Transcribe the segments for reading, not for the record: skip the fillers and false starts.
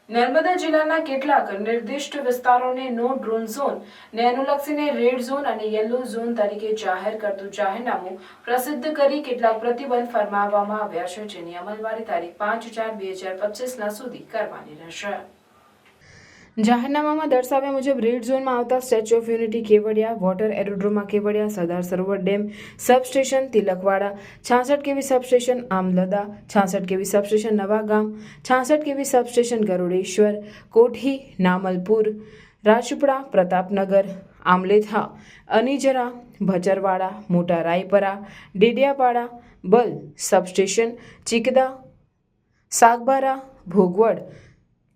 નર્મદા જિલ્લાના કેટલાક નિર્દિષ્ટ વિસ્તારોને નો ડ્રોન ઝોન ને અનુલક્ષીને રેડ ઝોન અને યલો ઝોન તરીકે જાહેર કરતું જાહેરનામું પ્રસિદ્ધ કરી કેટલાક પ્રતિબંધ ફરમાવવામાં આવ્યા છે, જેની અમલવારી તારીખ 5/4/2025 સુધી કરવાની રહેશે। જાહેરનામામાં દર્શાવ્યા મુજબ રેડ ઝોનમાં આવતા statue of unity Kevadia, water aerodrome Kevadia, Sardar Sarovar dam substation Tilakwada, 66 KV substation આમલદા, 66 KV substation Navagam, 66 KV substation Garudeshwar, કોઠી, નામલપુર, રાજપીપળા, પ્રતાપનગર, આમલેથા, અનીજરા, ભચરવાડા, મોટા રાયપરા, ડેડિયાપાડા, બલ substation, Chikda, Sagbara, Bhogvad,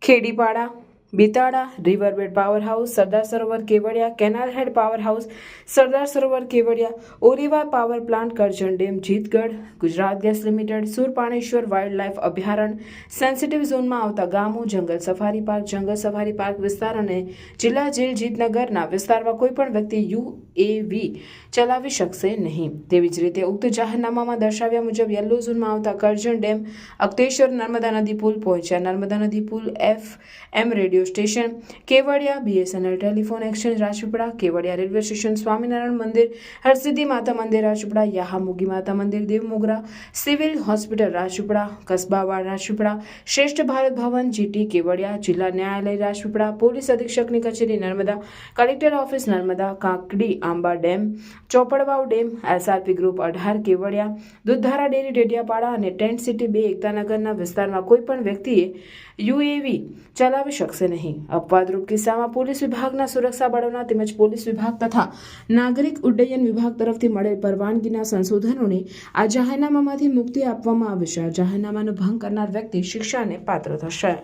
Khedipada, Bitada, riverbed power house, Sardar Sarovar Kevadia, canal head power house, Sardar Sarovar Kevadia, ઓરીવા power plant, Karjan dam, Jitgadh, Gujarat gas limited, Surpaneshwar wildlife અભયારણ્ય, સેન્સિટિવ ઝોનમાં આવતા ગામો, જંગલ સફારી પાર્ક વિસ્તાર અને જિલ્લા જેલ જીતનગરના વિસ્તારમાં કોઈપણ વ્યક્તિ યુએવી ચલાવી શકશે નહીં। તેવી જ રીતે ઉક્ત જાહેરનામામાં દર્શાવ્યા મુજબ યલો ઝોનમાં આવતા કરજણ ડેમ, અક્તેશ્વર નર્મદા નદી પુલ, પહોંચ્યા નર્મદા નદી પુલ, FM radio station Kevadia, BSNL telephone exchange Rajpipla, Kevadia railway station, Swaminarayan મંદિર, હરસિદ્ધિ માતા મંદિર રાજપીપળા, યાહામુગી માતા મંદિર દેવમોગરા, સિવિલ હોસ્પિટલ રાજપીપળા, કસ્બાવાડ રાજપીપળા, શ્રેષ્ઠ ભારત ભવન GT કેવડિયા, જિલ્લા ન્યાયાલય રાજપીપળા, પોલીસ અધિક્ષકની કચેરી Narmada, collector office Narmada, Kankdi Amba dam, Chopadvav dam, SRP group 18 Kevadia, Dudhdhara dairy Dediapada અને ટેન્ટ સિટી 2 એકતાનગરના વિસ્તારમાં કોઈપણ વ્યક્તિએ યુએવી ચલાવી શકશે નહીં। અપવાદરૂપ કિસ્સામાં પોલીસ વિભાગના સુરક્ષા બળોના તેમજ પોલીસ વિભાગ તથા નાગરિક ઉડ્ડયન વિભાગ તરફથી મળેલ પરવાનગીના સંશોધનોને આ જાહેરનામામાંથી મુક્તિ આપવામાં આવે છે। આ જાહેરનામાનો ભંગ કરનાર વ્યક્તિ શિક્ષાને પાત્ર થશે।